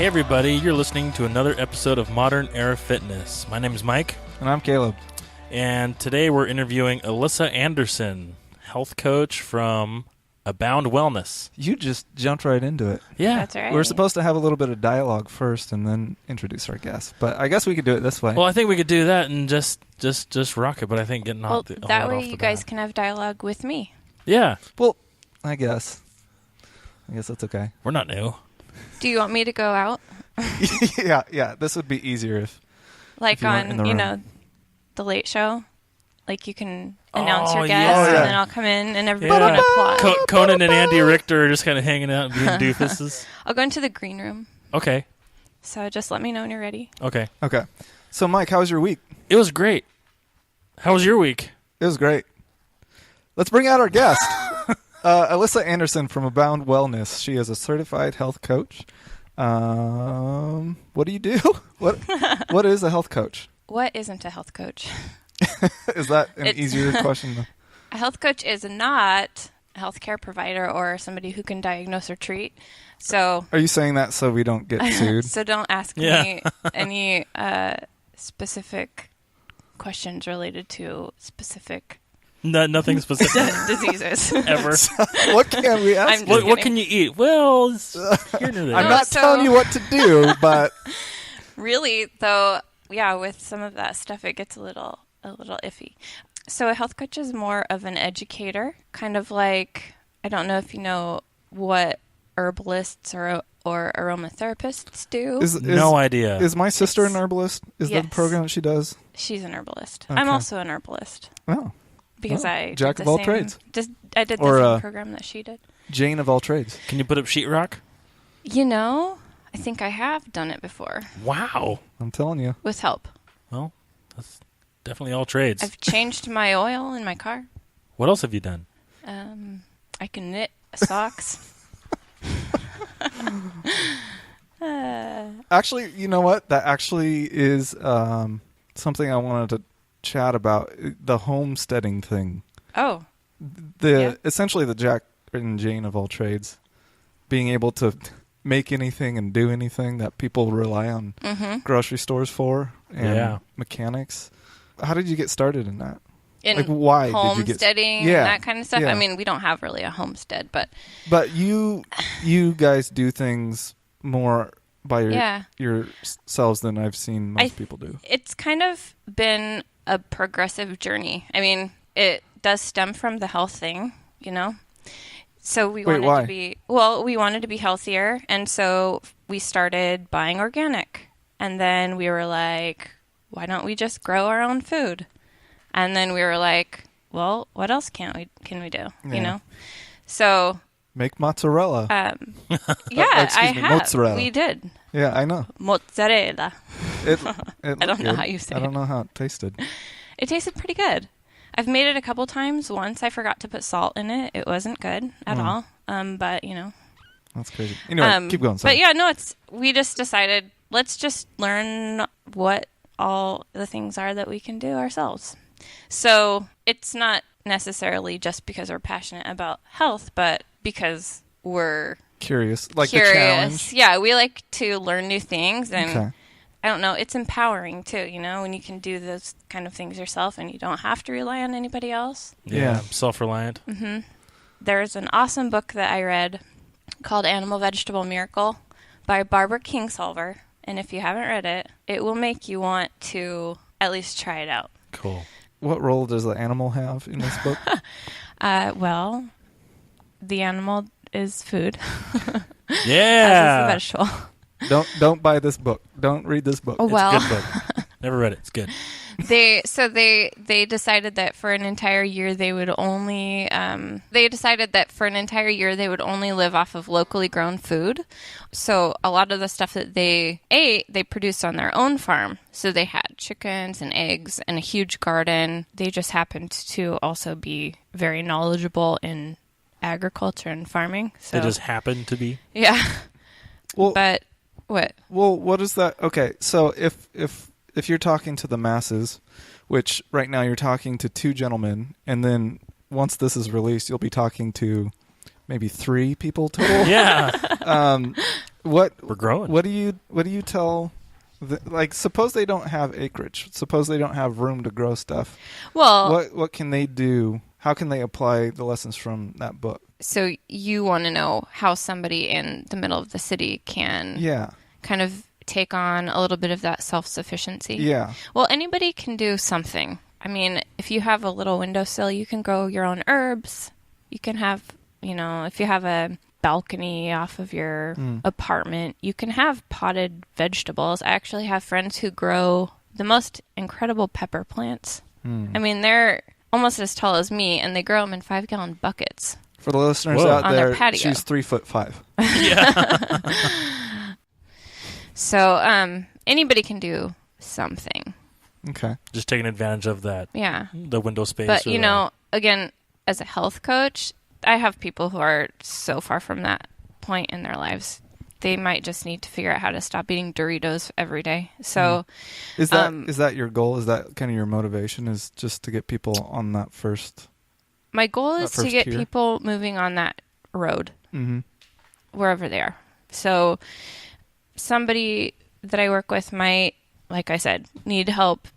Hey everybody, you're listening to another episode of Modern Era Fitness. My name is Mike. And I'm Caleb. And today we're interviewing Alyssa Anderson, health coach from Abound Wellness. You just jumped right into it. Yeah. That's right. We're supposed to have a little bit of dialogue first and then introduce our guests. But I guess we could do it this way. Well, I think we could do that and just rock it, but I think getting Well, off the that way you guys can have dialogue with me. Yeah. Well, I guess that's okay. We're not new. Do you want me to go out? yeah. This would be easier if Like you weren't in the on, room. the Late Show? Like you can announce Oh, your yeah. guests Oh, yeah. and then I'll come in and everybody can applaud. Conan and Andy Richter are just kind of hanging out and being doofuses. I'll go into the green room. Okay. So just let me know when you're ready. Okay. Okay. So, Mike, how was your week? It was great. How was your week? It was great. Let's bring out our guest. Alyssa Anderson from Abound Wellness. She is a certified health coach. What do you do? What is a health coach? What isn't a health coach? Is that an It's- easier question? A health coach is not a healthcare provider or somebody who can diagnose or treat. So Are you saying that so we don't get sued? so don't ask Yeah. me any specific questions related to specific Nothing specific diseases. ever. What can we ask? I'm you? just What can you eat? Well, here and there. I'm No, not so- telling you what to do, but Really, though, yeah, with some of that stuff, it gets a little iffy. So a health coach is more of an educator, kind of like, I don't know if you know what herbalists or aromatherapists do. No idea. Is my sister It's- an herbalist? Is that the yes. program that she does? She's an herbalist. Okay. I'm also an herbalist Oh, because Oh, I jack did of the all same- trades. I did the Or, same program that she did. Jane of all trades. Can you put up sheetrock? You know, I think I have done it before Wow. I'm telling you. with help. Well, that's definitely all trades. I've changed my oil in my car. What else have you done? I can knit socks. Actually, you know what? That actually is something I wanted to chat about. The homesteading thing. Oh, Essentially the Jack and Jane of all trades. Being able to make anything and do anything that people rely on grocery stores for and mechanics. How did you get started in that? in Like, why did you get- homesteading Yeah, and that kind of stuff. yeah. I mean, we don't have really a homestead, but But you guys do things more by yourselves than I've seen most people do. it's kind of been a progressive journey. I mean, it does stem from the health thing, you know? So we Wait, wanted why? to we wanted to be healthier, and so we started buying organic. And then we were like, why don't we just grow our own food? And then we were like, well, what else can we do? Yeah. You know? So Make mozzarella. yeah, excuse I me, have. mozzarella. We did. Yeah, I know. Mozzarella. It I don't know how you say I don't it. know how it tasted. It tasted pretty good. I've made it a couple times. Once I forgot to put salt in it. It wasn't good at all. But you know. That's crazy. Anyway, keep going. Sorry. But yeah, no, we just decided let's just learn what all the things are that we can do ourselves. So it's not necessarily just because we're passionate about health, but because we're Curious. Like curious. the challenge. Yeah, we like to learn new things, and Okay. I don't know, it's empowering too, you know, when you can do those kind of things yourself and you don't have to rely on anybody else. Yeah. Self-reliant. There's an awesome book that I read called Animal Vegetable Miracle by Barbara Kingsolver, and if you haven't read it, it will make you want to at least try it out. Cool. What role does the animal have in this book? Well, the animal is food, as Yeah. is the vegetable. Don't buy this book. Don't read this book. Oh, well. It's a good book. Never read it. It's good. They decided that for an entire year they would only live off of locally grown food. So a lot of the stuff that they ate, they produced on their own farm. So they had chickens and eggs and a huge garden. They just happened to also be very knowledgeable in agriculture and farming. So They just happen to be. yeah. Well, But what? well, what is that? Okay, so if you're talking to the masses, which right now you're talking to two gentlemen, and then once this is released, you'll be talking to maybe 3 people total. Yeah. we're growing. What do you tell? Like, suppose they don't have acreage. Suppose they don't have room to grow stuff. Well, what can they do? How can they apply the lessons from that book? So you want to know how somebody in the middle of the city can kind of take on a little bit of that self-sufficiency. Yeah. Well, anybody can do something. I mean, if you have a little windowsill, you can grow your own herbs. You can have, if you have a balcony off of your apartment, you can have potted vegetables. I actually have friends who grow the most incredible pepper plants. I mean, they're almost as tall as me, and they grow them in 5-gallon buckets. For the listeners Whoa. out On there, their patio. she's 3'5". Yeah. So anybody can do something. Okay. Just taking advantage of that. Yeah. The window space. But, again, as a health coach, I have people who are so far from that point in their lives. They might just need to figure out how to stop eating Doritos every day. So, is that your goal? Is that kind of your motivation? Is just to get people on that first? My goal is to get tier? people moving on that road, wherever they are. So, somebody that I work with might, like I said, need help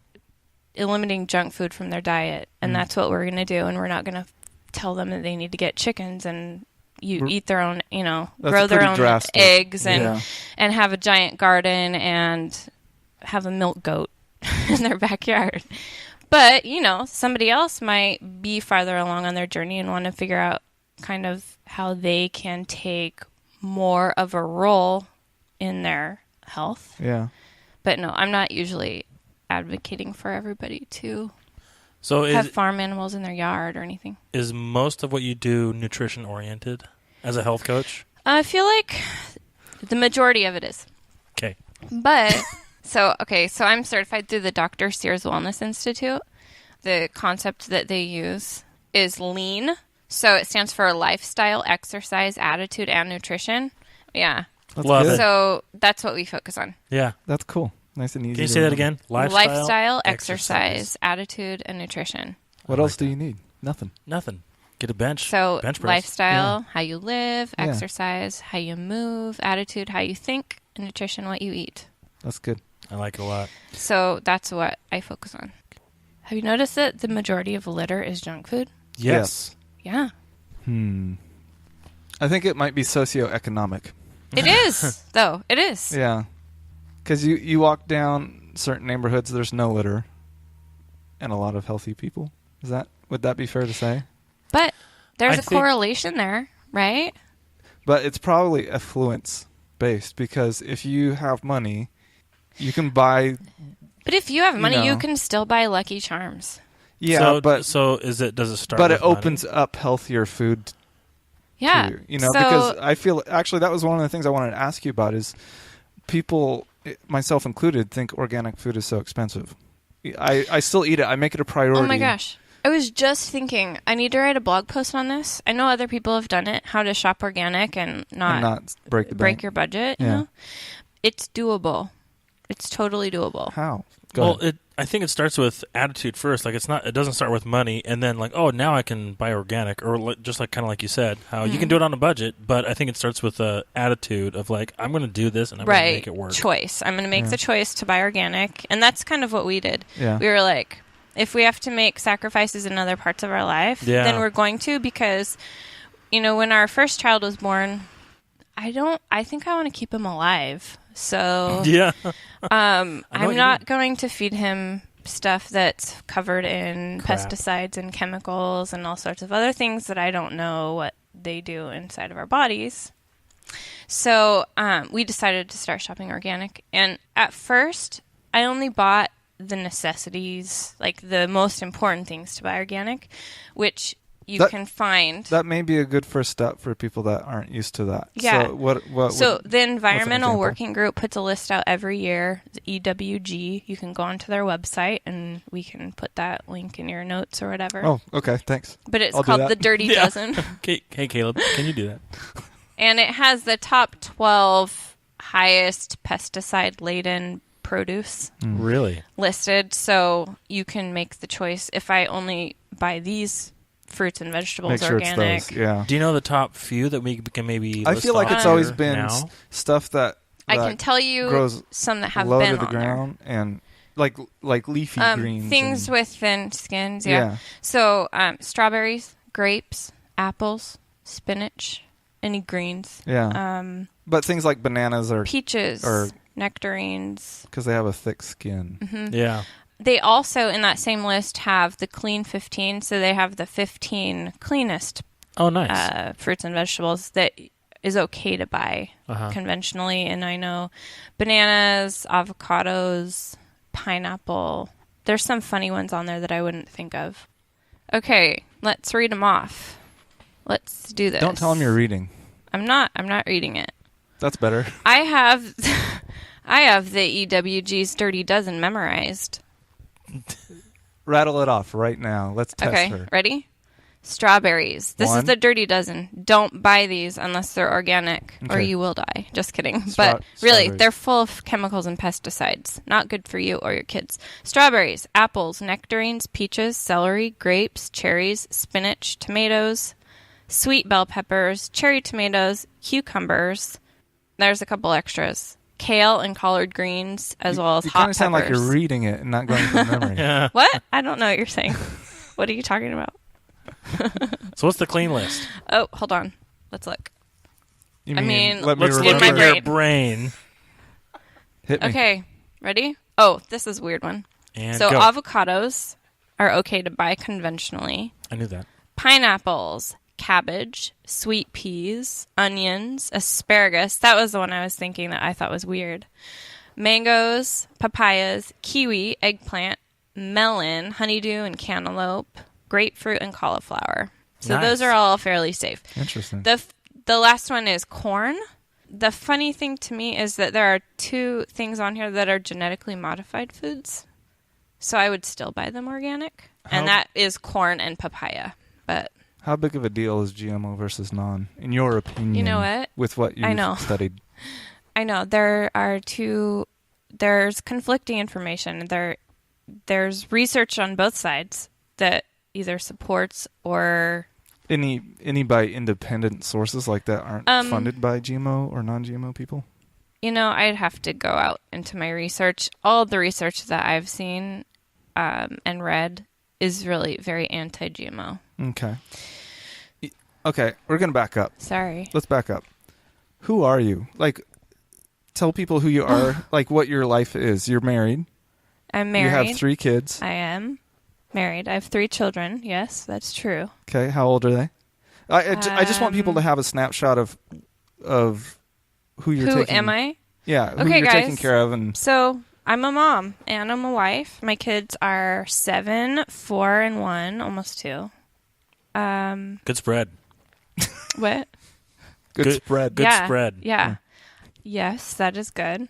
eliminating junk food from their diet, and that's what we're going to do. And we're not going to tell them that they need to get chickens and eat their own, grow their own eggs and have a giant garden and have a milk goat in their backyard. But, somebody else might be farther along on their journey and want to figure out kind of how they can take more of a role in their health. Yeah. But no, I'm not usually advocating for everybody to So have farm animals in their yard or anything. Is most of what you do nutrition oriented as a health coach? I feel like the majority of it is. Okay. But, so I'm certified through the Dr. Sears Wellness Institute. The concept that they use is LEAN. So it stands for Lifestyle, Exercise, Attitude, and Nutrition. Yeah. Love it. So that's what we focus on. Yeah. That's cool. Nice and easy. Can you say that again? Lifestyle, exercise, attitude, and nutrition. What else do you need? Nothing. Get a bench. So bench press. lifestyle, how you live, exercise, how you move, attitude, how you think, and nutrition, what you eat. That's good. I like it a lot. So that's what I focus on. Have you noticed that the majority of litter is junk food? Yes. Yeah. I think it might be socioeconomic. It is, though. It is. Yeah. Because you walk down certain neighborhoods, there's no litter, and a lot of healthy people. Would that be fair to say? But there's a correlation there, right? But it's probably affluence based, because if you have money, you can buy. But if you have money, you can still buy Lucky Charms. Yeah, does it start? But with it opens up healthier food. Yeah. Too, because I feel actually that was one of the things I wanted to ask you about is people, myself included, think organic food is so expensive. I still eat it. I make it a priority. Oh my gosh. I was just thinking, I need to write a blog post on this. I know other people have done it, how to shop organic and not break your budget. Yeah. You know? It's doable. It's totally doable. How? Go ahead. I think it starts with attitude first. Like it doesn't start with money, and then like, oh, now I can buy organic, or just like kind of like you said, how you can do it on a budget. But I think it starts with the attitude of like, I'm going to do this and I'm going to make it work. Choice. I'm going to make the choice to buy organic, and that's kind of what we did. Yeah. We were like, if we have to make sacrifices in other parts of our life, then we're going to, because when our first child was born, I think I want to keep him alive. So yeah. I'm not going to feed him stuff that's covered in pesticides and chemicals and all sorts of other things that I don't know what they do inside of our bodies. So we decided to start shopping organic. And at first, I only bought the necessities, like the most important things to buy organic, which you can find. That may be a good first step for people that aren't used to that. Yeah. So the Environmental Working Group puts a list out every year, the EWG. You can go onto their website, and we can put that link in your notes or whatever. Oh, okay. Thanks. But it's called the Dirty Dozen. Hey, Caleb, can you do that? And it has the top 12 highest pesticide-laden produce Really listed, so you can make the choice. If I only buy these fruits and vegetables Make sure organic. it's those. Yeah. Do you know the top few that we can maybe? I list feel like off it's always here been now? stuff that I can tell you grows some that have low been to the on ground and like leafy there. greens. Things and, with thin skins. Yeah. So strawberries, grapes, apples, spinach, any greens. Yeah. But things like bananas are Peaches, or nectarines. because they have a thick skin. Mm-hmm. Yeah. They also, in that same list, have the Clean 15. So they have the 15 cleanest Oh, nice. fruits and vegetables that is okay to buy conventionally. And I know bananas, avocados, pineapple. There's some funny ones on there that I wouldn't think of. Okay, let's read them off. Let's do this. Don't tell them you're reading. I'm not reading it. That's better. I have the EWG's Dirty Dozen memorized. Rattle it off right now. Let's test Okay, her. ready? Strawberries. This is the Dirty Dozen. Don't buy these unless they're organic or Okay. you will die. Just kidding. But really, strawberries. they're full of chemicals and pesticides. Not good for you or your kids. Strawberries, apples, nectarines, peaches, celery, grapes, cherries, spinach, tomatoes, sweet bell peppers, cherry tomatoes, cucumbers. There's a couple extras. Kale and collard greens, as well as You hot kind peppers. of sound like you're reading it and not going from memory. Yeah. What? I don't know what you're saying. What are you talking about? So what's the clean list? Oh, hold on. Let's look. You I mean, let me let's Look get remember. my in your brain. Hit me. Okay, ready? Oh, this is a weird one. And So go. avocados are okay to buy conventionally. I knew that. Pineapples, cabbage, sweet peas, onions, asparagus. That was the one I was thinking that I thought was weird. Mangoes, papayas, kiwi, eggplant, melon, honeydew, and cantaloupe, grapefruit, and cauliflower. So Nice. those are all fairly safe. Interesting. The last one is corn. The funny thing to me is that there are two things on here that are genetically modified foods. So I would still buy them organic. And How- that is corn and papaya. But How big of a deal is GMO versus non, in your opinion? You know what? With what I you've know. studied. I know there's conflicting information. There's research on both sides that either supports or Any by independent sources like that aren't funded by GMO or non-GMO people? I'd have to go out into my research. All the research that I've seen and read is really very anti-GMO. Okay. Okay, we're going to back up. Sorry. Let's back up. Who are you? Like, tell people who you are, like what your life is. You're married. I'm married. You have 3 kids. I am married. I have 3 children. Yes, that's true. Okay, how old are they? I just want people to have a snapshot of who you're Who taking. am I? Yeah, who Okay, you're guys. taking care of. And So I'm a mom and I'm a wife. My kids are 7, 4, and 1, almost 2. Good spread. What? good spread. Good yeah, spread. Yeah. Yes, that is good.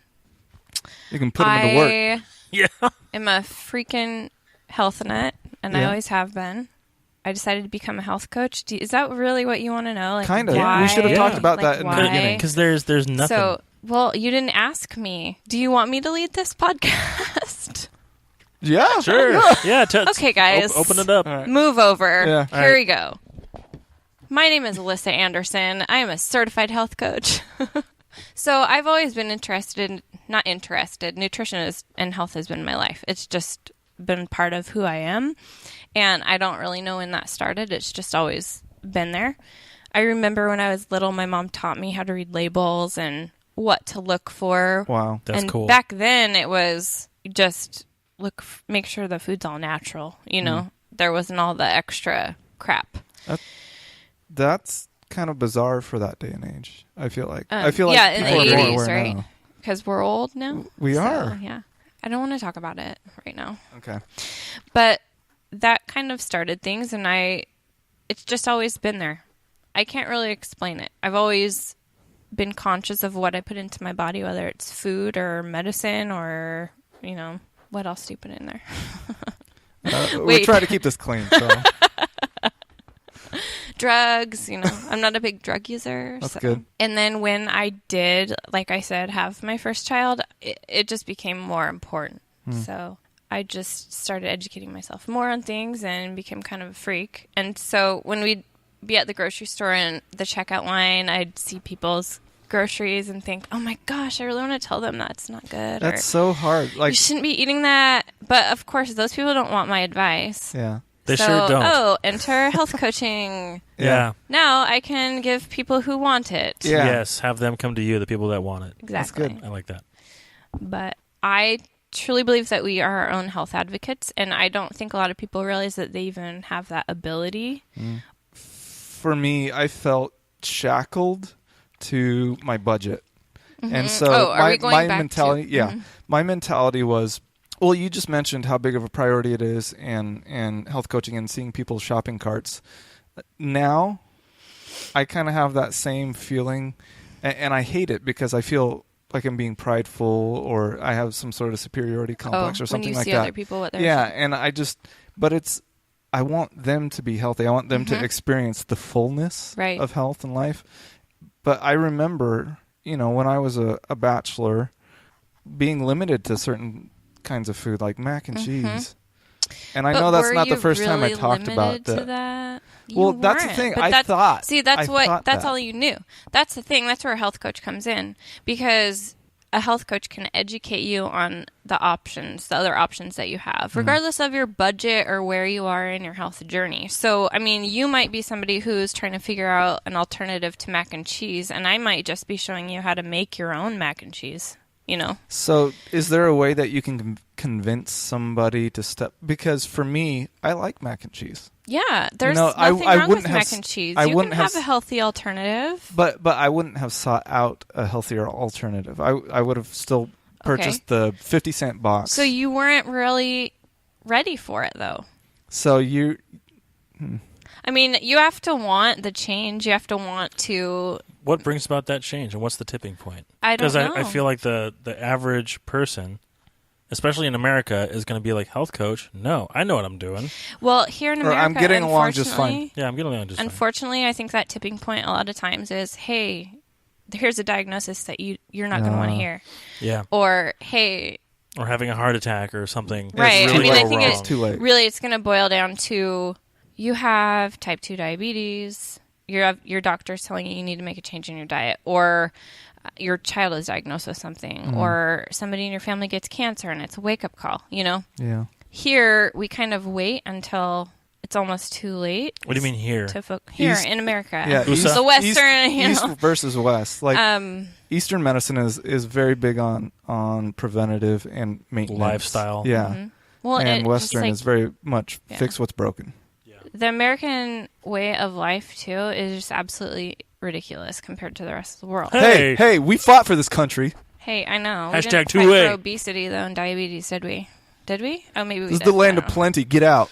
You can put them into work. Yeah. I'm a freaking health nut, and I Yeah. always have been. I decided to become a health coach. Is that really what you want to know? Like, Kind of. why? We should have talked about Like, that in why? the beginning. Because there's nothing. So, well, you didn't ask me. Do you want me to lead this podcast? Yeah, Sure. Yeah. Okay, guys. Open it up. All right. Move over. Yeah. Here All right. we go. My name is Alyssa Anderson. I am a certified health coach. So I've always been not interested. Nutrition and health has been my life. It's just been part of who I am. And I don't really know when that started. It's just always been there. I remember when I was little, my mom taught me how to read labels and what to look for. Wow. That's and cool. back then it was just make sure the food's all natural. There wasn't all the extra crap. That's kind of bizarre for that day and age. I feel like. Yeah, in people the are more 80s, aware right? now. Because we're old now. We So, are. Yeah. I don't want to talk about it right now. Okay. But that kind of started things, and it's just always been there. I can't really explain it. I've always been conscious of what I put into my body, whether it's food or medicine or, what else do you put in there? We Wait. try to keep this clean. So. Drugs, I'm not a big drug user. That's so. good. And then when I did, like I said, have my first child, it just became more important. So I just started educating myself more on things and became kind of a freak. And so when we'd be at the grocery store and the checkout line, I'd see people's groceries and think, oh my gosh, I really want to tell them that's not good. That's so hard. Like, you shouldn't be eating that. But of course, those people don't want my advice. Yeah. They sure don't. Oh, enter health coaching. Yeah. Now I can give people who want it. Yeah. Yes, have them come to you, the people that want it. Exactly. That's good. I like that. But I truly believe that we are our own health advocates, and I don't think a lot of people realize that they even have that ability. For me, I felt shackled to my budget. And so are we going my back mentality, to, my mentality was, well, you just mentioned how big of a priority it is and health coaching and seeing people's shopping carts. Now, I kind of have that same feeling, and I hate it because I feel like I'm being prideful or I have some sort of superiority complex or something like that. When you see other people, what they're and I want them to be healthy. I want them to experience the fullness of health and life. But I remember, when I was a bachelor, being limited to certain kinds of food like mac and cheese. And I know that's not the first time I talked about that. Well, that's the thing. I thought. See, that's all you knew. That's the thing. That's where a health coach comes in, because a health coach can educate you on the other options that you have, regardless of your budget or where you are in your health journey. So, I mean, you might be somebody who's trying to figure out an alternative to mac and cheese, and I might just be showing you how to make your own mac and cheese. So is there a way that you can convince somebody to step? Because for me, I like mac and cheese. Yeah, there's nothing wrong with mac and cheese. You can have a healthy alternative. But I wouldn't have sought out a healthier alternative. I would have still purchased the 50-cent box. So you weren't really ready for it, though. So you... I mean, you have to want the change. You have to want to... What brings about that change, and what's the tipping point? I don't know. Because I feel like the average person, especially in America, is going to be like, health coach? No, I know what I'm doing. Well, here in America, I'm getting along just fine. Yeah, I'm getting along just fine. Unfortunately, I think that tipping point a lot of times is, hey, here's a diagnosis that you're not going to want to hear. Yeah. Or, hey... Or having a heart attack or something. Right. Really I think it's too late. Really, it's going to boil down to, you have type 2 diabetes... Your doctor's telling you need to make a change in your diet, or your child is diagnosed with something, or somebody in your family gets cancer and it's a wake-up call, Yeah. Here, we kind of wait until it's almost too late. What do you mean here? Here in America. Yeah, the Western, East versus West. Like, Eastern medicine is very big on preventative and maintenance. Lifestyle. Yeah. Mm-hmm. Well, and Western is very much fix what's broken. The American way of life, too, is just absolutely ridiculous compared to the rest of the world. Hey, we fought for this country. Hey, I know. Hashtag we didn't fight for obesity, though, and diabetes, did we? Did we? Oh, maybe we did. This is the land of plenty. Get out.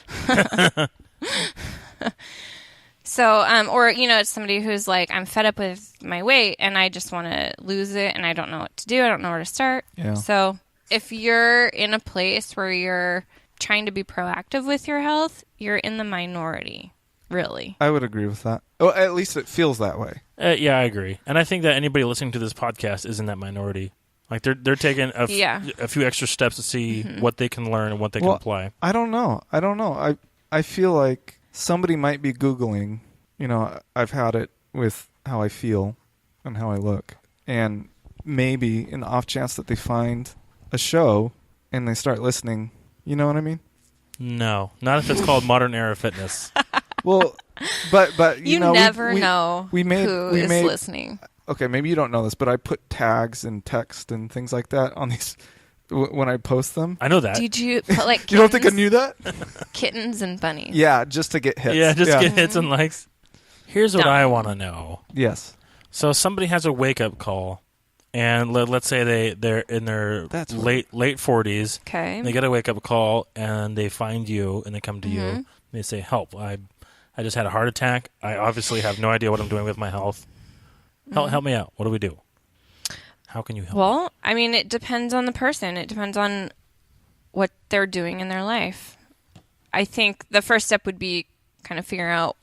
So, or, it's somebody who's like, I'm fed up with my weight, and I just want to lose it, and I don't know what to do. I don't know where to start. Yeah. So, if you're in a place where you're trying to be proactive with your health, you're in the minority, really. I would agree with that. Oh, at least it feels that way. Yeah, I agree. And I think that anybody listening to this podcast is in that minority. Like, they're taking a few extra steps to see what they can learn and what they can apply. I don't know. I feel like somebody might be Googling, I've had it with how I feel and how I look. And maybe in the off chance that they find a show and they start listening, you know what I mean? No, not if it's called Modern Era Fitness. Well, but you never know who is listening. Okay, maybe you don't know this, but I put tags and text and things like that on these when I post them. I know that. Did you put like kittens, you don't think I knew that? Kittens and bunnies. Yeah, just to get hits. Yeah, get hits and likes. Here's what I want to know. Yes. So somebody has a wake-up call, and let's say they're in their late 40s. Okay. They get a wake-up call, and they find you, and they come to you. And they say, help, I just had a heart attack. I obviously have no idea what I'm doing with my health. Help me out. What do we do? How can you help? Well, I mean, it depends on the person. It depends on what they're doing in their life. I think the first step would be kind of figuring out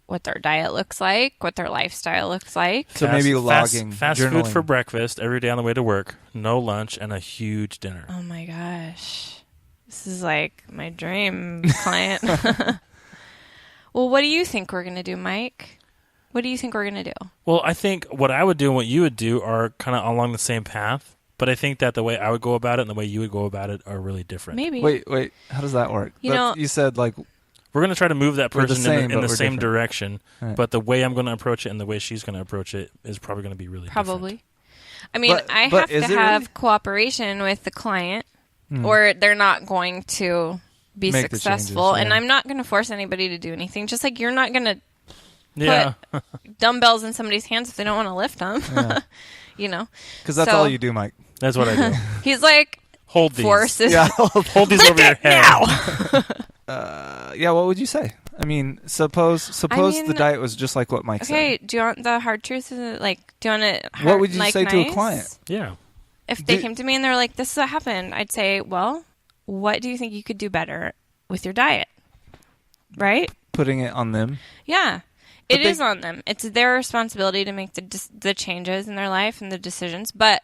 what their diet looks like, what their lifestyle looks like. So maybe logging. Fast food for breakfast every day on the way to work, no lunch, and a huge dinner. Oh my gosh. This is like my dream client. Well, what do you think we're going to do, Mike? What do you think we're going to do? Well, I think what I would do and what you would do are kind of along the same path. But I think that the way I would go about it and the way you would go about it are really different. Maybe. Wait. How does that work? You said like we're going to try to move that person in the same different. Direction. Right. But the way I'm going to approach it and the way she's going to approach it is probably going to be really different. I mean, I have to have cooperation with the client or they're not going to be successful. And I'm not going to force anybody to do anything. Just like you're not going to put dumbbells in somebody's hands if they don't want to lift them. Yeah. You know? Because that's all you do, Mike. That's what I do. He's like, hold these. Forces. Yeah, hold these over your head. Now. What would you say? I mean, suppose the diet was just like what Mike said. Okay, do you want the hard truth? Like, do you want it hard, what would you like, say nice? to a client? Yeah. If they came to me and they were like, this is what happened, I'd say, well, what do you think you could do better with your diet? Right? Putting it on them. Yeah. It is on them. It's their responsibility to make the changes in their life and the decisions. But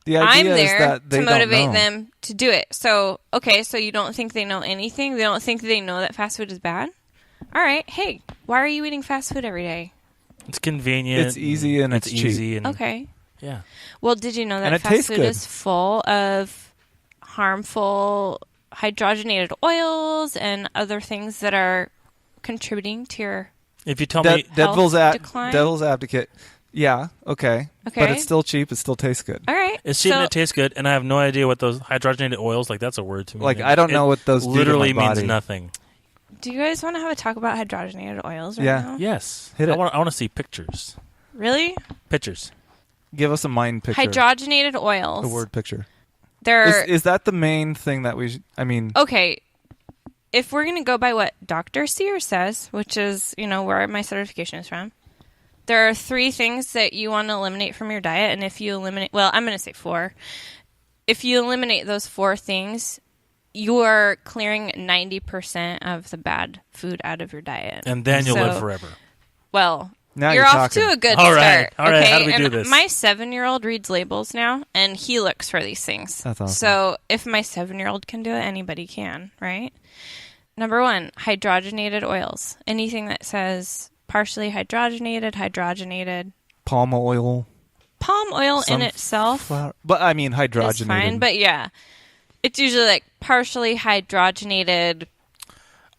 the idea I'm there is that they to motivate don't know. them to do it. So, okay, so you don't think they know anything? They don't think they know that fast food is bad? All right. Hey, why are you eating fast food every day? It's convenient. It's easy and it's cheap. easy. And, okay. Yeah. Well, did you know that fast food is full of harmful hydrogenated oils and other things that are contributing to your if you tell me devil's decline? advocate, yeah, okay, but it's still cheap. It still tastes good. All right, it's cheap and it tastes good, and I have no idea what those hydrogenated oils like. That's a word to me. Like I don't know what those literally do to my means body. nothing. Do you guys want to have a talk about hydrogenated oils right now? Yes. Hit it. I want to see pictures. Really? Pictures. Give us a mind picture. Hydrogenated oils. A word picture. Is that the main thing that I mean... Okay. If we're going to go by what Dr. Sear says, which is, where my certification is from, there are 3 things that you want to eliminate from your diet. And if you eliminate... Well, I'm going to say 4. If you eliminate those 4 things, you are clearing 90% of the bad food out of your diet. And then you'll live forever. Well... Now you're off to a good start. All right. Okay? How do we do and this? My 7-year-old reads labels now, and he looks for these things. That's awesome. So if my 7-year-old can do it, anybody can, right? Number 1, hydrogenated oils. Anything that says partially hydrogenated. Palm oil. Palm oil in itself but I mean hydrogenated. is fine, but yeah. It's usually like partially hydrogenated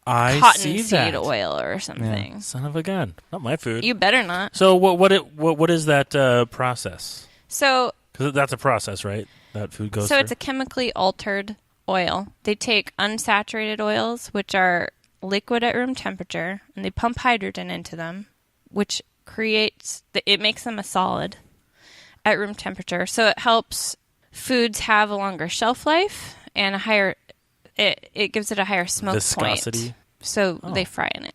cottonseed oil or something. Yeah. Son of a gun. Not my food. You better not. So what is that process? So... Because that's a process, right? That food goes through. So it's a chemically altered oil. They take unsaturated oils, which are liquid at room temperature, and they pump hydrogen into them, which it makes them a solid at room temperature. So it helps foods have a longer shelf life and a higher... It gives it a higher smoke viscosity. Point. So they fry in it.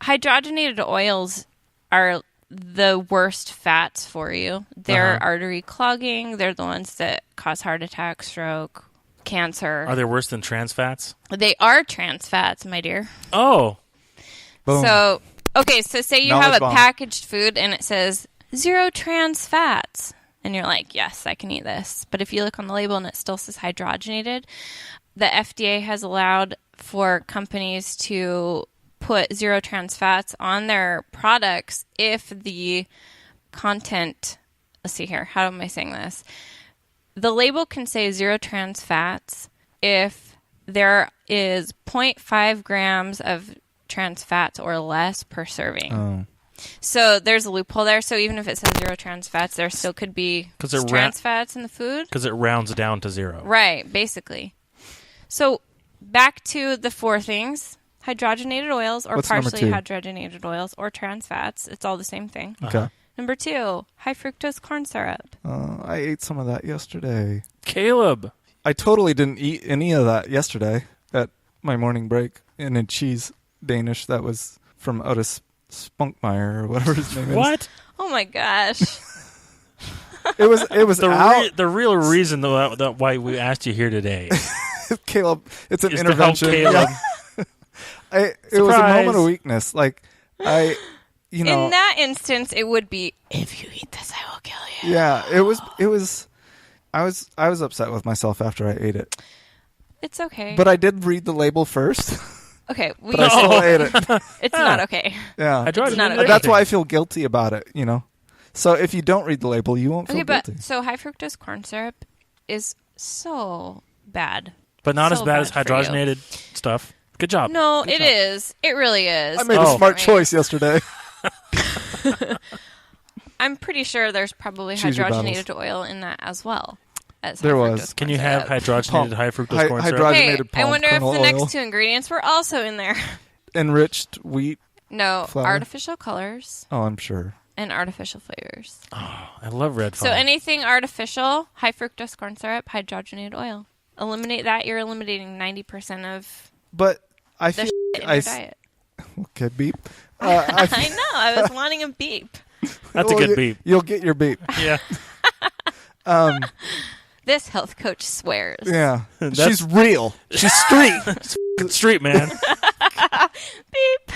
Hydrogenated oils are the worst fats for you. They're artery clogging. They're the ones that cause heart attack, stroke, cancer. Are they worse than trans fats? They are trans fats, my dear. Oh. Boom. So, okay, so say you have a packaged food and it says 0 trans fats. And you're like, yes, I can eat this. But if you look on the label and it still says hydrogenated, the FDA has allowed for companies to put 0 trans fats on their products if the content... Let's see here. How am I saying this? The label can say 0 trans fats if there is 0.5 grams of trans fats or less per serving. Oh. So there's a loophole there. So even if it says 0 trans fats, there still could be trans fats in the food. Because it rounds down to 0. Right, basically. So back to the 4 things. Hydrogenated oils or partially hydrogenated oils or trans fats. It's all the same thing. Okay. Number 2, high fructose corn syrup. I ate some of that yesterday. Caleb. I totally didn't eat any of that yesterday at my morning break in a cheese Danish that was from Otis Spunkmeyer or whatever his name is. What? Oh my gosh. It was the real reason that why we asked you here today. Caleb, it's an Is intervention. To help Caleb. It was a moment of weakness. Like in that instance, it would be, if you eat this, I will kill you. Yeah, it was. I was upset with myself after I ate it. It's okay. But I did read the label first. Okay, but I still ate it. It's not okay. Yeah. Not okay. That's why I feel guilty about it, you know. So if you don't read the label, you won't feel guilty. So high fructose corn syrup is so bad. But not so as bad as for you. hydrogenated stuff. Good job. No, Good it job. is. It really is. I made a smart choice yesterday. I'm pretty sure there's probably Choose your hydrogenated oil in that as well. As There high was. fructose Can corn you have syrup. hydrogenated high fructose corn syrup? hydrogenated Hey, I palm wonder if kernel the oil. next two ingredients were also in there. Enriched wheat. No, Flour? artificial colors Oh, I'm sure. and artificial flavors. I love red So Fine. anything artificial, high fructose corn syrup, hydrogenated oil. Eliminate that, you're eliminating 90% of But I the feel shit in your diet. Okay, beep. I know, I was wanting a beep. That's a good beep. You'll get your beep. Yeah. This health coach swears. Yeah. That's- She's real. She's street. Street man. Beep.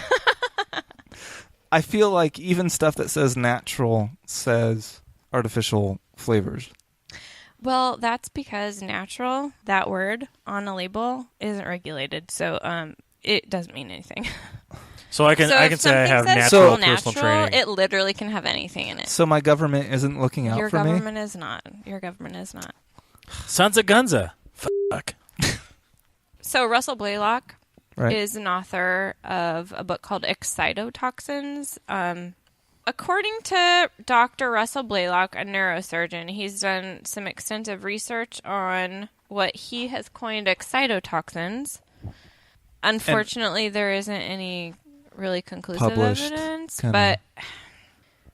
I feel like even stuff that says natural says artificial flavors. Well, that's because natural, that word on a label, isn't regulated. So it doesn't mean anything. So I can so say I have natural personal training. It literally can have anything in it. So my government isn't looking out Your for me? government is not. Your government is not. Sons of Gunza. Fuck. So Russell Blaylock Right. is an author of a book called Excitotoxins. According to Dr. Russell Blaylock, a neurosurgeon, he's done some extensive research on what he has coined excitotoxins. Unfortunately, there isn't any really conclusive Published, evidence, kinda. but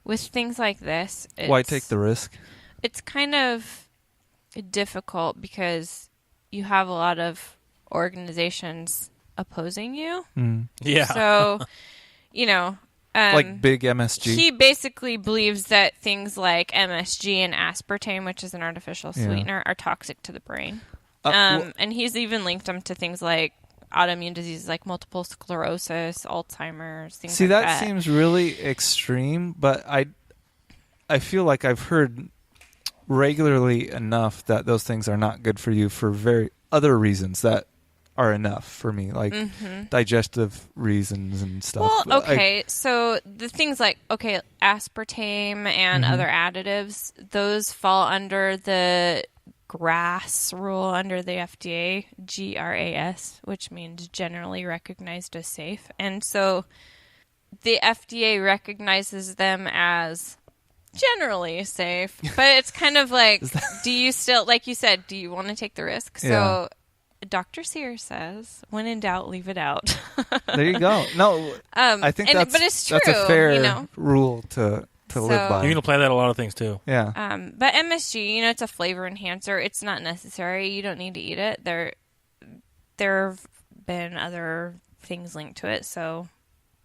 with things like this, Why take the risk? it's kind of difficult because you have a lot of organizations opposing you. Yeah. So, you know, Like big MSG? he basically believes that things like MSG and aspartame, which is an artificial Yeah. sweetener, are toxic to the brain. Well- And he's even linked them to things like autoimmune diseases like multiple sclerosis, Alzheimer's, things See, like that that. seems really extreme, but I feel like I've heard regularly enough that those things are not good for you for very other reasons that are enough for me, like digestive reasons and stuff. Well, okay, so the things like, aspartame and Mm-hmm. other additives, those fall under the GRAS rule under the FDA, GRAS, which means generally recognized as safe. And so the FDA recognizes them as generally safe, but it's kind of like, do you still, like you said, do you want to take the risk? Yeah. So Dr. Sears says, when in doubt, leave it out. There you go. No, I think but it's true, that's a fair you know? rule to live by. You can apply that to a lot of things too. Yeah. But MSG, it's a flavor enhancer. It's not necessary. You don't need to eat it. There have been other things linked to it, so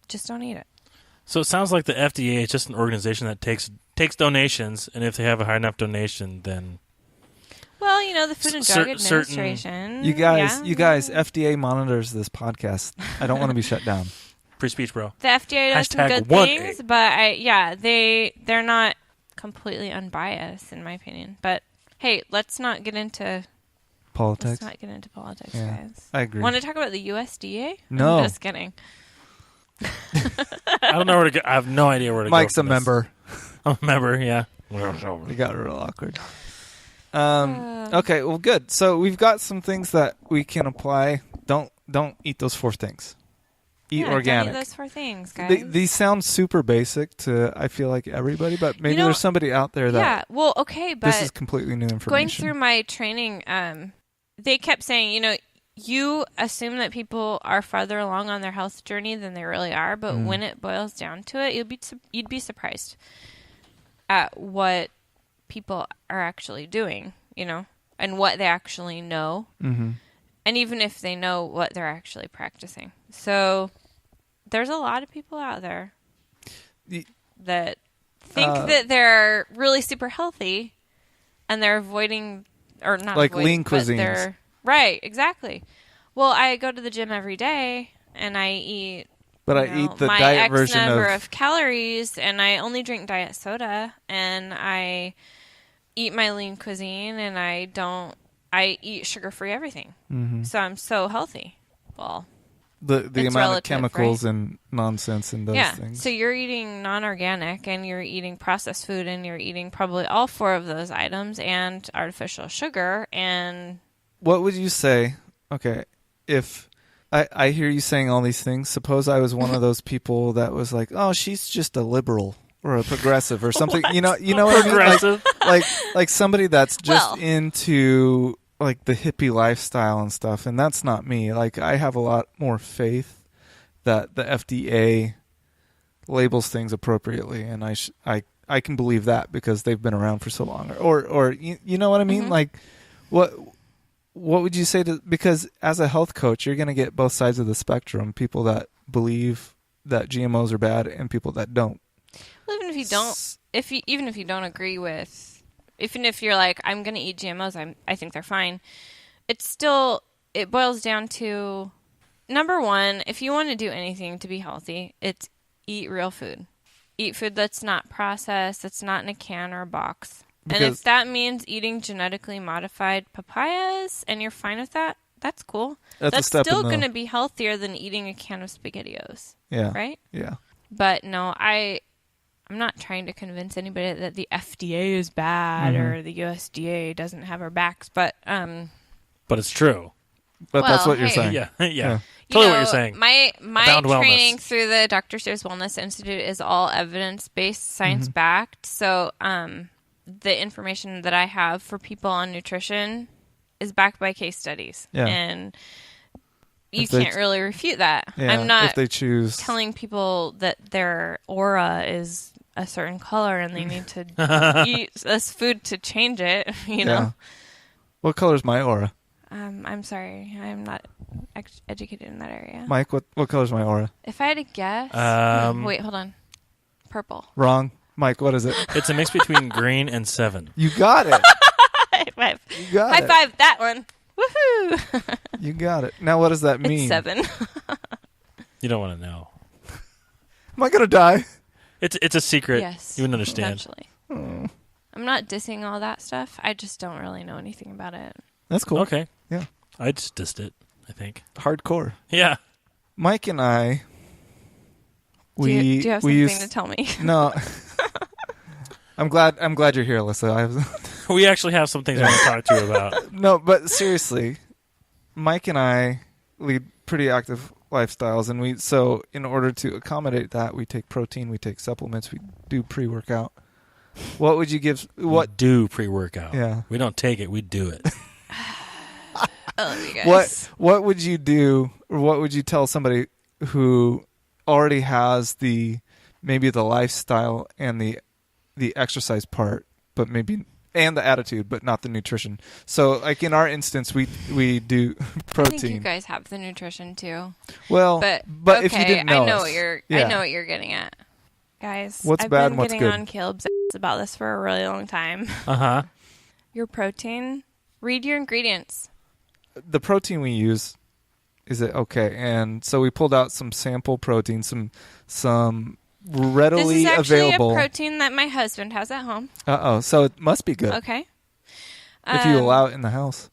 just don't eat it. So it sounds like the FDA is just an organization that takes donations, and if they have a high enough donation, then Well, the Food and Drug certain- Administration. You guys, yeah. FDA monitors this podcast. I don't want to be shut down. free speech, bro. The FDA does some Hashtag good 1A. things, but they're not completely unbiased in my opinion. But hey, let's not get into Politics. politics, Yeah, guys. I agree. Want to talk about the USDA? No. I'm just kidding. I don't know where to go. I have no idea where to Mike's go. a member. I'm a member, yeah. It got real awkward. Okay, well, good. So we've got some things that we can apply. Don't eat those 4 things. Eat organic. Don't eat those 4 things, guys. These sound super basic to, I feel like, everybody, but maybe there's somebody out there that yeah, well, okay, but this is completely new information. going through my training, they kept saying, you assume that people are farther along on their health journey than they really are, but when it boils down to it, you'd be surprised at what people are actually doing, and what they actually know, and even if they know what they're actually practicing. So there's a lot of people out there that think that they're really super healthy, and they're avoiding, or not like avoiding, lean but cuisines. they're right, exactly. Well, I go to the gym every day, and I eat. But I eat the my diet X version number of of calories, and I only drink diet soda, and I eat my lean cuisine, and I don't I eat sugar-free everything. So I'm so healthy. Well, the amount relative, of chemicals right? and nonsense in those things. So you're eating non-organic and you're eating processed food and you're eating probably all 4 of those items and artificial sugar. And what would you say? Okay, if I hear you saying all these things, suppose I was one of those people that was like, oh, she's just a liberal or a progressive or something. you know what Progressive? I mean? Like somebody that's just into like the hippie lifestyle and stuff, and that's not me. Like I have a lot more faith that the FDA labels things appropriately, and I can believe that because they've been around for so long. Or you know what I mean? Like what would you say to, because as a health coach, you're going to get both sides of the spectrum, people that believe that GMOs are bad and people that don't. Well, even if you don't, even if you don't agree with, even if you're like, I'm going to eat GMOs, I think they're fine. It's still, it boils down to, number one, if you want to do anything to be healthy, it's eat real food. Eat food that's not processed, that's not in a can or a box. And if that means eating genetically modified papayas and you're fine with that, that's cool. That's still going to be healthier than eating a can of SpaghettiOs. Yeah. Right? Yeah. But no, I'm not trying to convince anybody that the FDA is bad or the USDA doesn't have our backs, but it's true. But that's what you're saying. Yeah. You Totally know, what you're saying. My Abound training wellness. through the Dr. Sears Wellness Institute is all evidence-based, science-backed. So the information that I have for people on nutrition is backed by case studies. Yeah. And you can't really refute that. Yeah, I'm not if they choose telling people that their aura is a certain color and they need to eat this food to change it, you know? Yeah. What color is my aura? I'm sorry. I'm not educated in that area. Mike, what color is my aura? If I had to guess... wait, hold on. Purple. Wrong. Mike, what is it? It's a mix between green and 7. You got it. High five. You got High it. five that one. Woohoo! You got it. Now what does that mean? It's 7. You don't want to know. Am I going to die? It's a secret. Yes. You wouldn't understand. Essentially. I'm not dissing all that stuff. I just don't really know anything about it. That's cool. Okay. Yeah. I just dissed it, I think. Hardcore. Yeah. Mike and I, do you have something to tell me? No. I'm glad you're here, Alyssa. We actually have some things I want to talk to you about. No, but seriously, Mike and I lead pretty active lifestyles, and so in order to accommodate that, we take protein, we take supplements, we do pre-workout. What would you give? What we do pre-workout? Yeah, we don't take it; we do it. I love you guys. What would you do, or what would you tell somebody who already has maybe the lifestyle and the exercise part, but maybe and the attitude, but not the nutrition? So, like in our instance, we do protein. I think you guys have the nutrition too. Well, but okay, if you didn't know, I know what you're getting at, guys. What's I've bad been and what's getting good? on Caleb's ass about this for a really long time. Your protein. Read your ingredients. The protein we use, is it okay? And so we pulled out some sample protein, some readily this is actually available. a protein that my husband has at home. So it must be good. Okay. If you allow it in the house.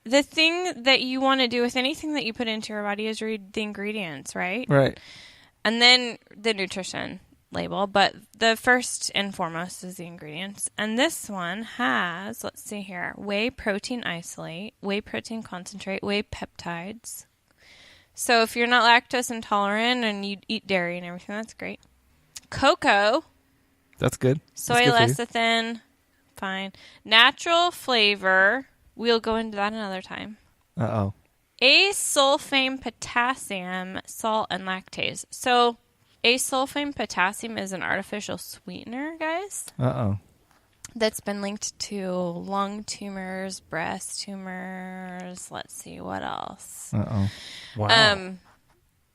The thing that you want to do with anything that you put into your body is read the ingredients, right? Right. And then the nutrition label, but the first and foremost is the ingredients. And this one has, let's see here, whey protein isolate, whey protein concentrate, whey peptides. So if you're not lactose intolerant and you eat dairy and everything, that's great. Cocoa. That's good. Soy lecithin. Fine. Natural flavor. We'll go into that another time. Asulfame potassium, salt, and lactase. So asulfame potassium is an artificial sweetener, guys. That's been linked to lung tumors, breast tumors. Let's see, what else? Wow.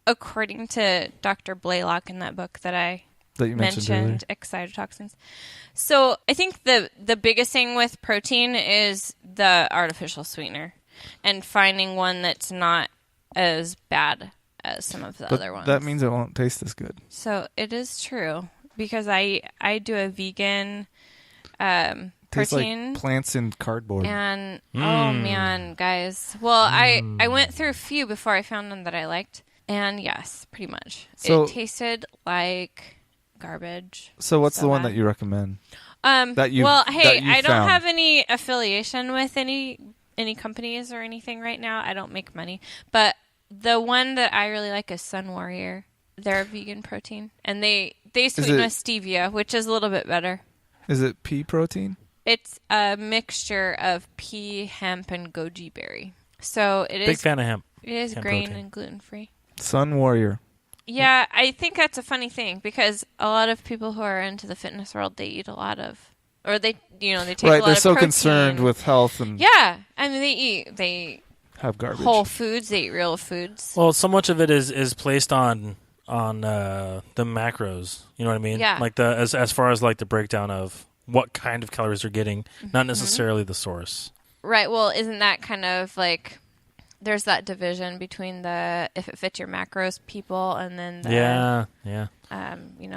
According to Dr. Blaylock in that book that you mentioned excitotoxins. So I think the biggest thing with protein is the artificial sweetener and finding one that's not as bad as some of the other ones. That means it won't taste as good. So it is true because I do a vegan. Tell tastes protein. like plants in cardboard. And oh man, guys. Well, I went through a few before I found one that I liked. And yes, pretty much. So, it tasted like garbage. So what's the one bad. that you recommend? Well, hey, I don't found? have any affiliation with any companies or anything right now. I don't make money. But the one that I really like is Sun Warrior. They're a vegan protein. And they sweeten with stevia, which is a little bit better. Is it pea protein? It's a mixture of pea, hemp, and goji berry. So it is... Big fan of hemp. It is hemp grain protein. and gluten-free. Sun Warrior. Yeah, I think that's a funny thing because a lot of people who are into the fitness world, they eat a lot of... Or they take a lot of protein. Right, they're so concerned with health and... Yeah, I mean, they have garbage. Whole foods, they eat real foods. Well, so much of it is placed on the macros. You know what I mean? Yeah. Like as far as like the breakdown of what kind of calories you're getting, not necessarily the source. Right. Well, isn't that kind of like there's that division between the if it fits your macros people and then the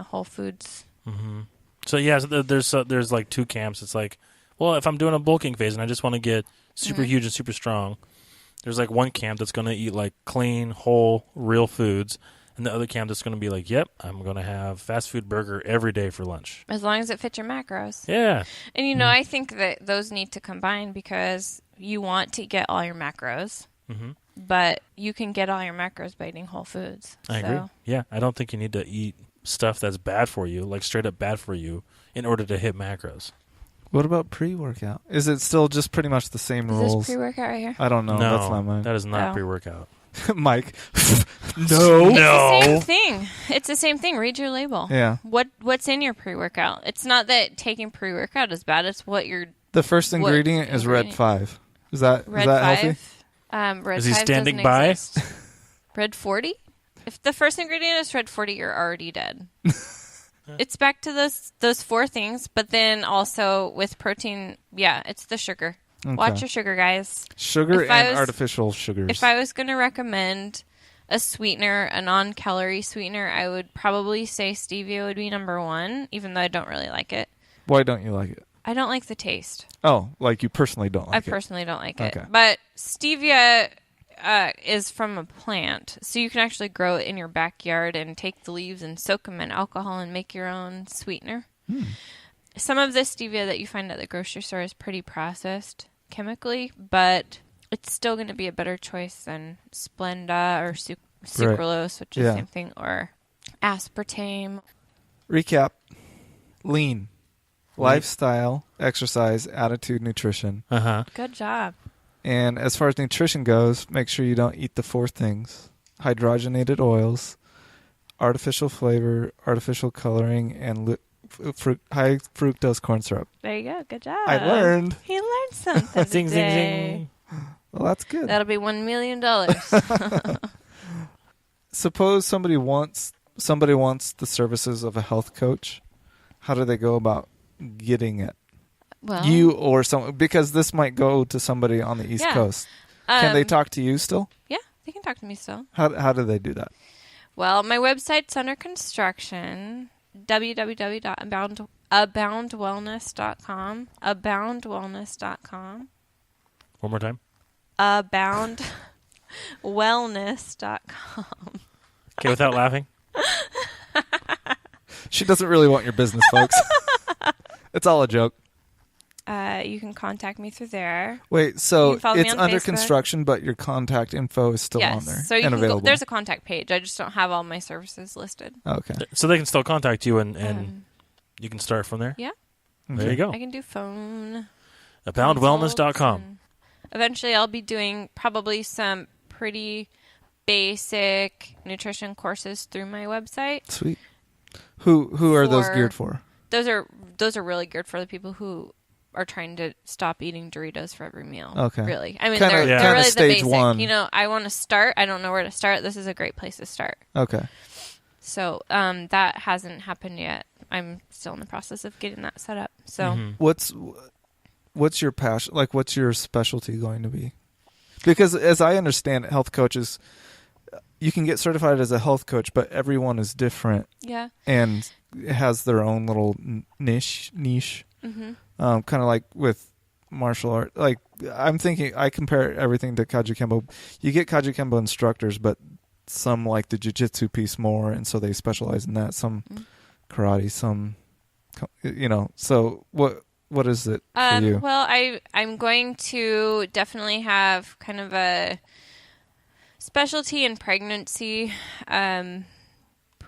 whole foods. Mm-hmm. So yeah, there's like two camps. It's like, well, if I'm doing a bulking phase and I just want to get super huge and super strong, there's like one camp that's going to eat like clean, whole, real foods. And the other camp that's going to be like, yep, I'm going to have fast food burger every day for lunch. As long as it fits your macros. Yeah. And, I think that those need to combine because you want to get all your macros, but you can get all your macros by eating whole foods. I agree. Yeah, I don't think you need to eat stuff that's bad for you, like straight up bad for you, in order to hit macros. What about pre-workout? Is it still just pretty much the same rules? Is this pre-workout right here? I don't know. No, that's not mine. That is not pre-workout. Mike. No. It's the same thing. It's the same thing. Read your label. Yeah. What's in your pre-workout? It's not that taking pre-workout is bad. It's what you're... The first ingredient is Red 5. Is that healthy? Red is he 5 standing by? Red 40? If the first ingredient is Red 40, you're already dead. It's back to those four things, but then also with protein, it's the sugar. Okay. Watch your sugar, guys. Sugar and artificial sugars. If I was going to recommend a sweetener, a non-calorie sweetener, I would probably say stevia would be number one, even though I don't really like it. Why don't you like it? I don't like the taste. Oh, like you personally don't like it? I personally don't like it. But stevia is from a plant, so you can actually grow it in your backyard and take the leaves and soak them in alcohol and make your own sweetener. Some of the stevia that you find at the grocery store is pretty processed chemically, but it's still going to be a better choice than Splenda or sucralose, which is the same thing, or aspartame. Recap. Lean. Lifestyle, exercise, attitude, nutrition. Good job. And as far as nutrition goes, make sure you don't eat the four things. Hydrogenated oils, artificial flavor, artificial coloring, and high fructose corn syrup. There you go. Good job. I learned. He learned something Zing, zing, zing. Well, that's good. That'll be $1 million. Suppose somebody wants the services of a health coach. How do they go about getting it? Well, you or someone, because this might go to somebody on the East Coast. Can they talk to you still? Yeah, they can talk to me still. How do they do that? Well, my website's under construction. www.aboundwellness.com. Aboundwellness.com. One more time. Aboundwellness.com. Okay, without laughing. She doesn't really want your business, folks. It's all a joke. You can contact me through there. Wait, so it's under Facebook. Construction, but your contact info is still on there so you and can available. There's a contact page. I just don't have all my services listed. Okay. So they can still contact you and you can start from there? Yeah. There you go. I can do phone. Aboundwellness.com. Eventually I'll be doing probably some pretty basic nutrition courses through my website. Sweet. Who are those geared for? Those are really geared for the people who are trying to stop eating Doritos for every meal. Okay. Really. I mean, they're really stage the basic. one. I want to start. I don't know where to start. This is a great place to start. Okay. So that hasn't happened yet. I'm still in the process of getting that set up. So what's your passion? Like, what's your specialty going to be? Because as I understand it, health coaches, you can get certified as a health coach, but everyone is different. Yeah. And has their own little niche. Mm-hmm. kind of like with martial art. Like I'm thinking, I compare everything to Kajukenbo. You get Kajukenbo instructors, but some like the jiu-jitsu piece more, and so they specialize in that. Some karate, some, So what is it for you? Well, I'm going to definitely have kind of a specialty in pregnancy.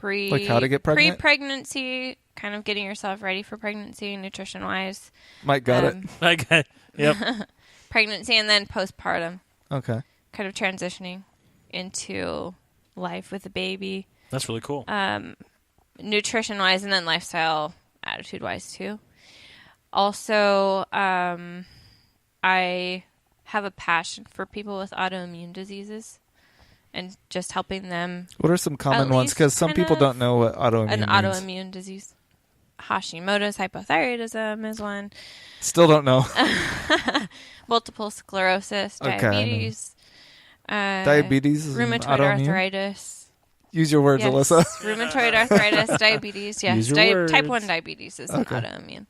Like how to get pregnant? Pre-pregnancy, kind of getting yourself ready for pregnancy, nutrition-wise. Mike got it. Okay. Yep. Pregnancy and then postpartum. Okay. Kind of transitioning into life with a baby. That's really cool. Nutrition-wise and then lifestyle, attitude-wise too. Also, I have a passion for people with autoimmune diseases and just helping them. What are some common ones? Because some people don't know what autoimmune means. An autoimmune disease. Hashimoto's hypothyroidism is one. Still don't know. Multiple sclerosis, diabetes. Diabetes is rheumatoid arthritis. Use your words, Alyssa. Rheumatoid arthritis, diabetes. Yes, type 1 diabetes is autoimmune.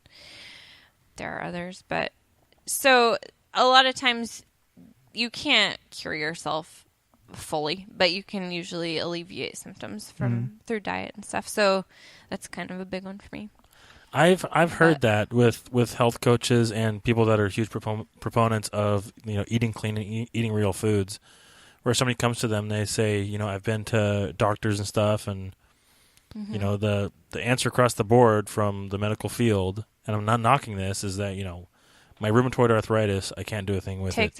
There are others, but so a lot of times you can't cure yourself fully, but you can usually alleviate symptoms through diet and stuff. So that's kind of a big one for me. I've heard that with health coaches and people that are huge proponents of eating clean and eating real foods, where somebody comes to them, they say, I've been to doctors and stuff, and the answer across the board from the medical field, and I'm not knocking this, is that my rheumatoid arthritis, I can't do a thing with it. Take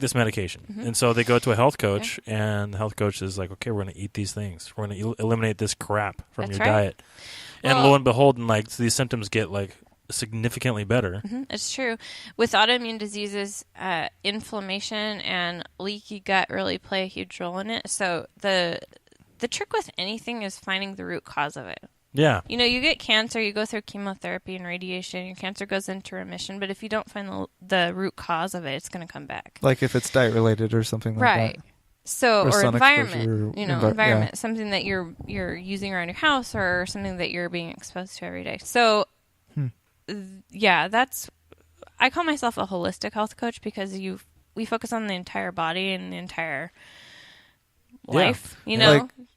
this medication. Mm-hmm. And so they go to a health coach, and the health coach is like, okay, we're going to eat these things. We're going to eliminate this crap from your diet. And lo and behold, these symptoms get significantly better. Mm-hmm. It's true. With autoimmune diseases, inflammation and leaky gut really play a huge role in it. So the trick with anything is finding the root cause of it. Yeah. You get cancer, you go through chemotherapy and radiation, your cancer goes into remission, but if you don't find the root cause of it, it's going to come back. Like if it's diet related or something like that. Right. So, or environment, environment, something that you're using around your house or something that you're being exposed to every day. So, I call myself a holistic health coach because we focus on the entire body and the entire life,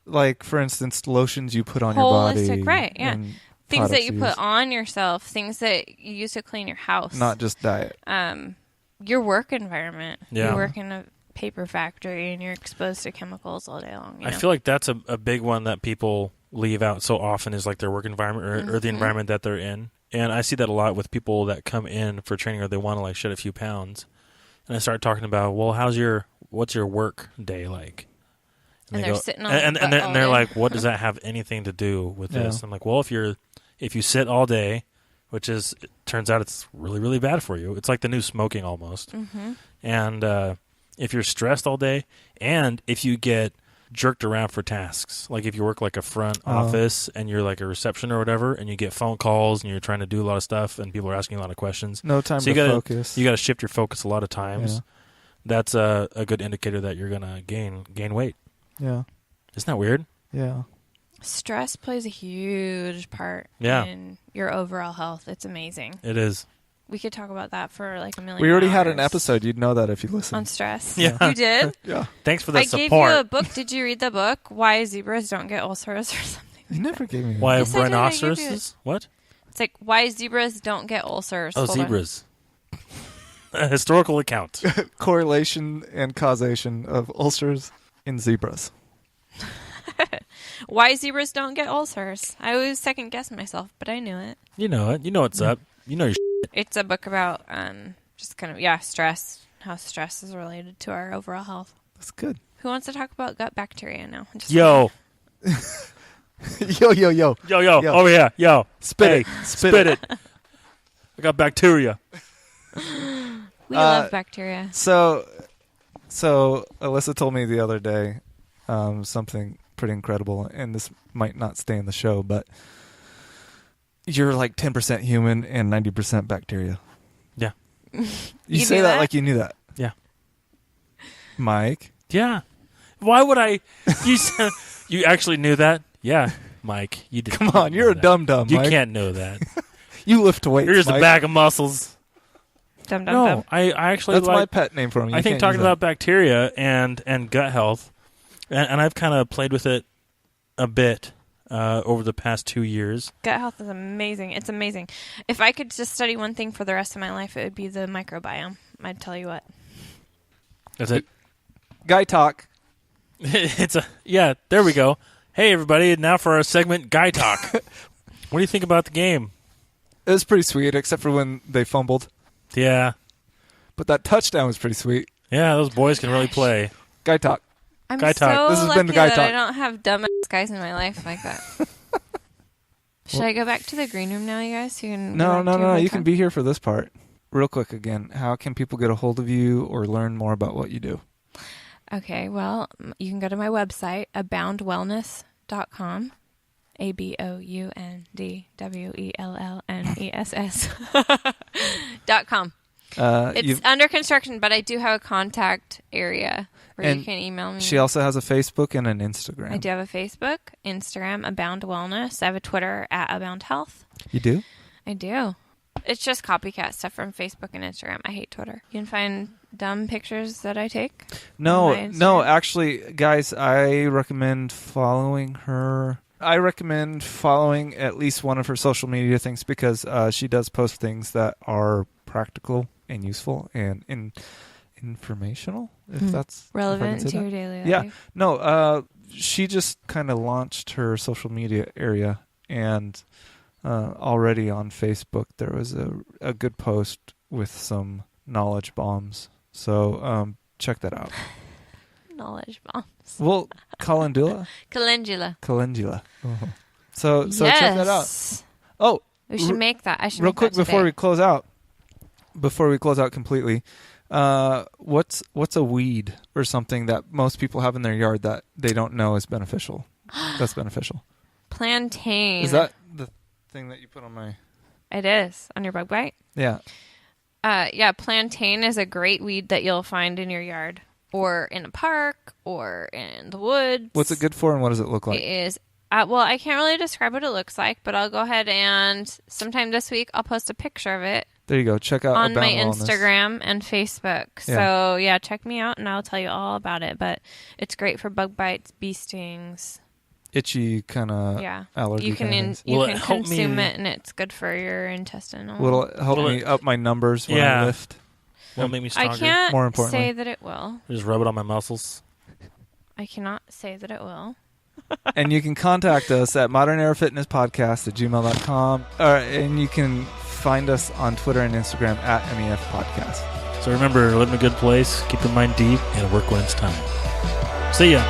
Like, for instance, lotions you put on your body. Holistic, right, yeah. Things that you put on yourself, things that you use to clean your house. Not just diet. Your work environment. Yeah. You work in a paper factory and you're exposed to chemicals all day long. I feel like that's a big one that people leave out so often is like their work environment or the environment that they're in. And I see that a lot with people that come in for training or they want to shed a few pounds. And I start talking about, well, what's your work day like? And they're sitting on and they're like, what does that have anything to do with this? I'm like, well, if you sit all day, which it turns out it's really, really bad for you. It's like the new smoking almost. Mm-hmm. And if you're stressed all day, and if you get jerked around for tasks, like if you work like a front office and you're like a reception or whatever, and you get phone calls and you're trying to do a lot of stuff and people are asking a lot of questions. No time to focus. You got to shift your focus a lot of times. Yeah. That's a good indicator that you're going to gain weight. Yeah. Isn't that weird? Yeah. Stress plays a huge part in your overall health. It's amazing. It is. We could talk about that for like a million We already hours. had an episode. You'd know that if you listened. On stress. Yeah. You did? Yeah. Thanks for the support. I gave you a book. Did you read the book? Why Zebras Don't Get Ulcers or something? You never gave me that. Why rhinoceroses? What? It's like Why Zebras Don't Get Ulcers. Oh, zebras. A historical account. Correlation and causation of ulcers in zebras. Why zebras don't get ulcers. I always second guess myself, but I knew it. You know it. You know what's up. You know your shit. It's a book about just kind of stress, how stress is related to our overall health. That's good. Who wants to talk about gut bacteria now? Yo. Yo. Oh yeah, yo. Spit it. I got bacteria. We love bacteria. So Alyssa told me the other day something pretty incredible, and this might not stay in the show, but you're like 10% human and 90% bacteria. Yeah. You say that like you knew that. Yeah. Mike? Yeah. Why would I? You actually knew that? Yeah, Mike. You did. Come on, you're a dum-dum, You Mike. can't know that. You lift weights. Here's Mike. a bag of muscles. Dum dum No, dum. I actually That's my like. pet name for him. You I think can't talking use that. about bacteria and gut health, and I've kind of played with it a bit over the past 2 years. Gut health is amazing. It's amazing. If I could just study one thing for the rest of my life, it would be the microbiome. I'd tell you what. That's it. Guy talk. There we go. Hey everybody, now for our segment Guy Talk. What do you think about the game? It was pretty sweet, except for when they fumbled. Yeah. But that touchdown was pretty sweet. Yeah, those boys can really play. Guy talk. I'm Guy so talk. This has lucky been the Guy that talk. I don't have dumbass guys in my life like that. Should I go back to the green room now, you guys? So you can No. You can can be here for this part. Real quick again, how can people get a hold of you or learn more about what you do? Okay, well, you can go to my website, aboundwellness.com. ABOUNDWELLNESS.com. It's under construction, but I do have a contact area where you can email me. She also has a Facebook and an Instagram. I do have a Facebook, Instagram, Abound Wellness. I have a Twitter @Abound Health. You do? I do. It's just copycat stuff from Facebook and Instagram. I hate Twitter. You can find dumb pictures that I take. No, on my Instagram. actually, guys, I recommend following her. I recommend following at least one of her social media things because she does post things that are practical and useful and informational, if that's if I can relevant say to that. your daily life. Yeah. No, she just kind of launched her social media area, and already on Facebook there was a good post with some knowledge bombs. So check that out. Knowledge bombs. Well, calendula? Calendula. Calendula. So check that out. Oh, We should make that. I should real make quick that before today. we close out. Before we close out completely, what's a weed or something that most people have in their yard that they don't know is beneficial? That's beneficial. Plantain. Is that the thing that you put on my? It is on your bug bite. Yeah. Yeah, plantain is a great weed that you'll find in your yard or in a park or in the woods. What's it good for, and what does it look like? It is. Well, I can't really describe what it looks like, but I'll go ahead and sometime this week I'll post a picture of it There you go. Check out on Abound my Wellness. Instagram and Facebook. Yeah. So yeah, check me out and I'll tell you all about it. But it's great for bug bites, bee stings. Itchy kind of Yeah, allergy. you can kind of things. you Will can it help consume me- it and it's good for your intestinal. Will it help Will me it- up my numbers when I Yeah. lift? Won't make me I stronger. can't More importantly. say that it will. Just rub it on my muscles. I cannot say that it will. And you can contact us at modernerafitnesspodcast@gmail.com. And you can find us on Twitter and Instagram @MEF Podcast. So remember, live in a good place, keep your mind deep, and work when it's time. See ya.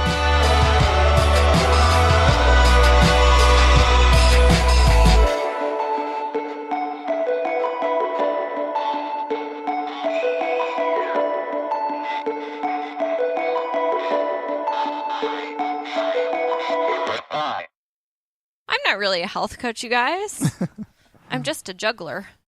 I'm not really a health coach, you guys. I'm just a juggler.